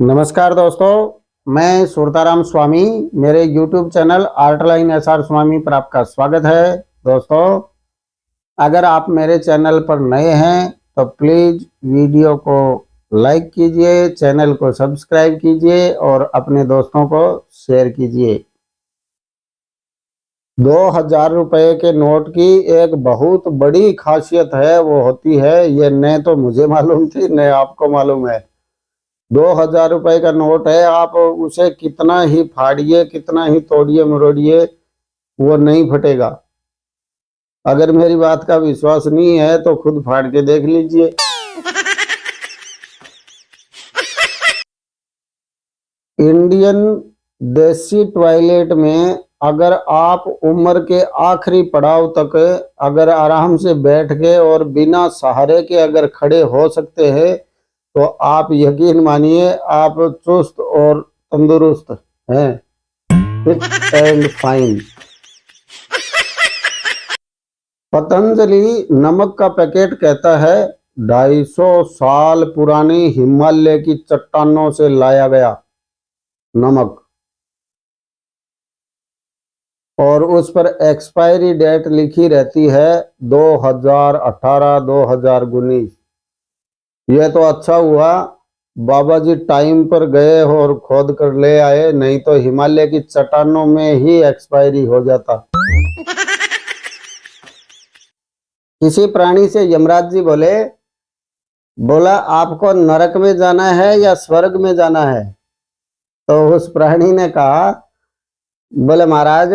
नमस्कार दोस्तों, मैं सुरताराम स्वामी। मेरे YouTube चैनल आर्टलाइन SR स्वामी पर आपका स्वागत है। दोस्तों, अगर आप मेरे चैनल पर नए हैं तो प्लीज़ वीडियो को लाइक कीजिए, चैनल को सब्सक्राइब कीजिए और अपने दोस्तों को शेयर कीजिए। 2000 रुपये के नोट की एक बहुत बड़ी खासियत है, वो होती है, ये न तो मुझे मालूम थी न आपको मालूम है। 2000 रुपये का नोट है, आप उसे कितना ही फाड़िए, कितना ही तोड़िए मरोड़िए, वो नहीं फटेगा। अगर मेरी बात का विश्वास नहीं है तो खुद फाड़ के देख लीजिए। इंडियन देसी टॉयलेट में अगर आप उम्र के आखिरी पड़ाव तक अगर आराम से बैठ के और बिना सहारे के अगर खड़े हो सकते हैं तो आप यकीन मानिए आप चुस्त और तंदुरुस्त हैं, फिट एंड फाइन। पतंजलि नमक का पैकेट कहता है 250 साल पुरानी हिमालय की चट्टानों से लाया गया नमक, और उस पर एक्सपायरी डेट लिखी रहती है 2018-2019। यह तो अच्छा हुआ बाबा जी टाइम पर गए और खोद कर ले आए, नहीं तो हिमालय की चट्टानों में ही एक्सपायरी हो जाता। किसी प्राणी से यमराज जी बोला आपको नरक में जाना है या स्वर्ग में जाना है? तो उस प्राणी ने कहा, बोले महाराज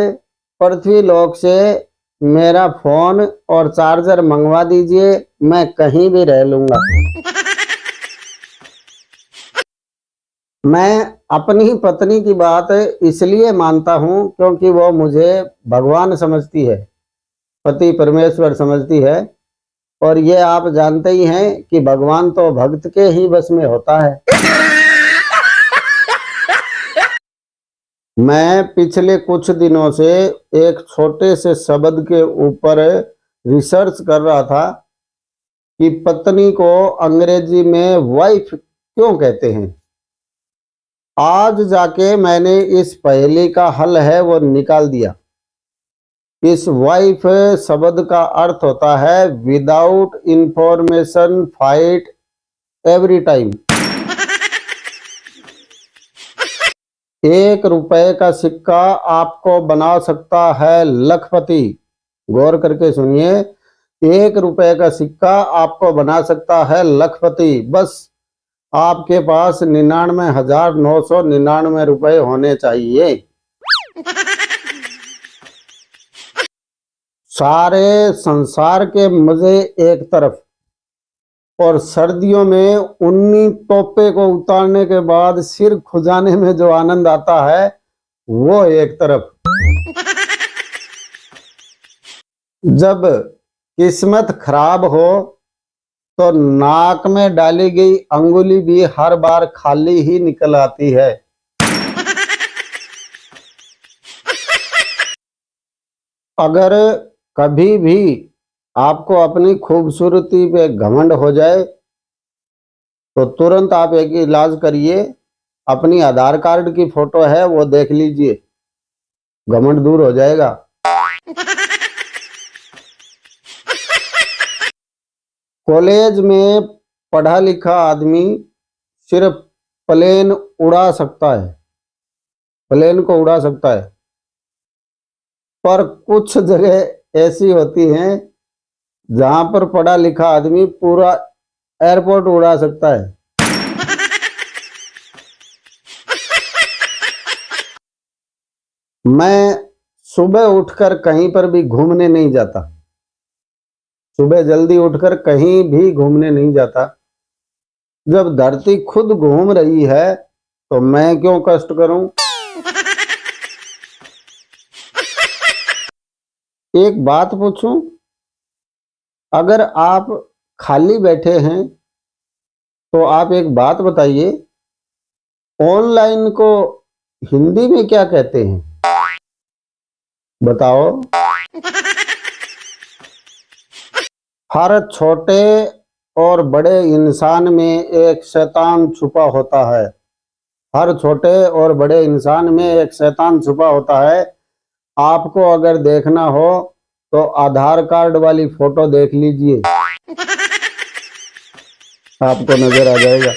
पृथ्वी लोक से मेरा फोन और चार्जर मंगवा दीजिए, मैं कहीं भी रह लूंगा। मैं अपनी पत्नी की बात इसलिए मानता हूं क्योंकि वो मुझे भगवान समझती है, पति परमेश्वर समझती है, और ये आप जानते ही हैं कि भगवान तो भक्त के ही बस में होता है। मैं पिछले कुछ दिनों से एक छोटे से शब्द के ऊपर रिसर्च कर रहा था कि पत्नी को अंग्रेजी में वाइफ क्यों कहते हैं। आज जाके मैंने इस पहेली का हल है वो निकाल दिया। इस वाइफ शब्द का अर्थ होता है without information fight every time. 1 रुपए का सिक्का आपको बना सकता है लखपति। गौर करके सुनिए, 1 रुपए का सिक्का आपको बना सकता है लखपति। बस आपके पास 99,999 रुपए होने चाहिए। सारे संसार के मजे एक तरफ और सर्दियों में उन्नी टोपे को उतारने के बाद सिर खुजाने में जो आनंद आता है वो एक तरफ। जब किस्मत खराब हो तो नाक में डाली गई अंगुली भी हर बार खाली ही निकल आती है। अगर कभी भी आपको अपनी खूबसूरती पे घमंड हो जाए तो तुरंत आप एक इलाज करिए, अपनी आधार कार्ड की फोटो है वो देख लीजिए, घमंड दूर हो जाएगा। कॉलेज में पढ़ा लिखा आदमी सिर्फ प्लेन उड़ा सकता है, प्लेन को उड़ा सकता है, पर कुछ जगह ऐसी होती हैं जहां पर पढ़ा लिखा आदमी पूरा एयरपोर्ट उड़ा सकता है। मैं सुबह उठकर कहीं पर भी घूमने नहीं जाता, सुबह जल्दी उठकर कहीं भी घूमने नहीं जाता। जब धरती खुद घूम रही है तो मैं क्यों कष्ट करूं। एक बात पूछूं, अगर आप खाली बैठे हैं तो आप एक बात बताइए, ऑनलाइन को हिंदी में क्या कहते हैं? बताओ। हर छोटे और बड़े इंसान में एक शैतान छुपा होता है, हर छोटे और बड़े इंसान में एक शैतान छुपा होता है। आपको अगर देखना हो तो आधार कार्ड वाली फोटो देख लीजिए, आपको नजर आ जाएगा।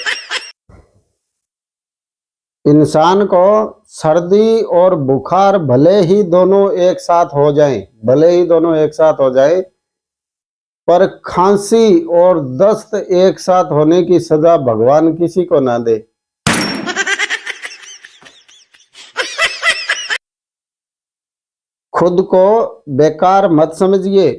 इंसान को सर्दी और बुखार भले ही दोनों एक साथ हो जाएं, पर खांसी और दस्त एक साथ होने की सजा भगवान किसी को ना दे। खुद को बेकार मत समझिए,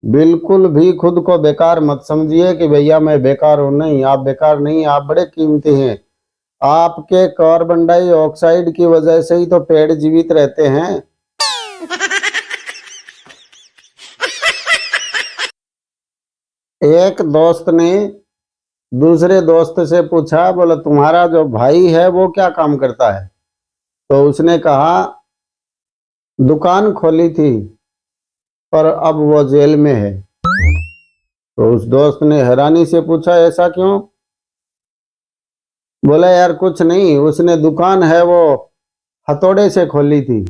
बिल्कुल भी खुद को बेकार मत समझिए कि भैया मैं बेकार हूं। नहीं, आप बेकार नहीं, आप बड़े कीमती हैं। आपके कार्बन डाइऑक्साइड की वजह से ही तो पेड़ जीवित रहते हैं। एक दोस्त ने दूसरे दोस्त से पूछा, बोला तुम्हारा जो भाई है वो क्या काम करता है? तो उसने कहा दुकान खोली थी पर अब वो जेल में है। तो उस दोस्त ने हैरानी से पूछा ऐसा क्यों? बोला यार कुछ नहीं, उसने दुकान है वो हथौड़े से खोली थी।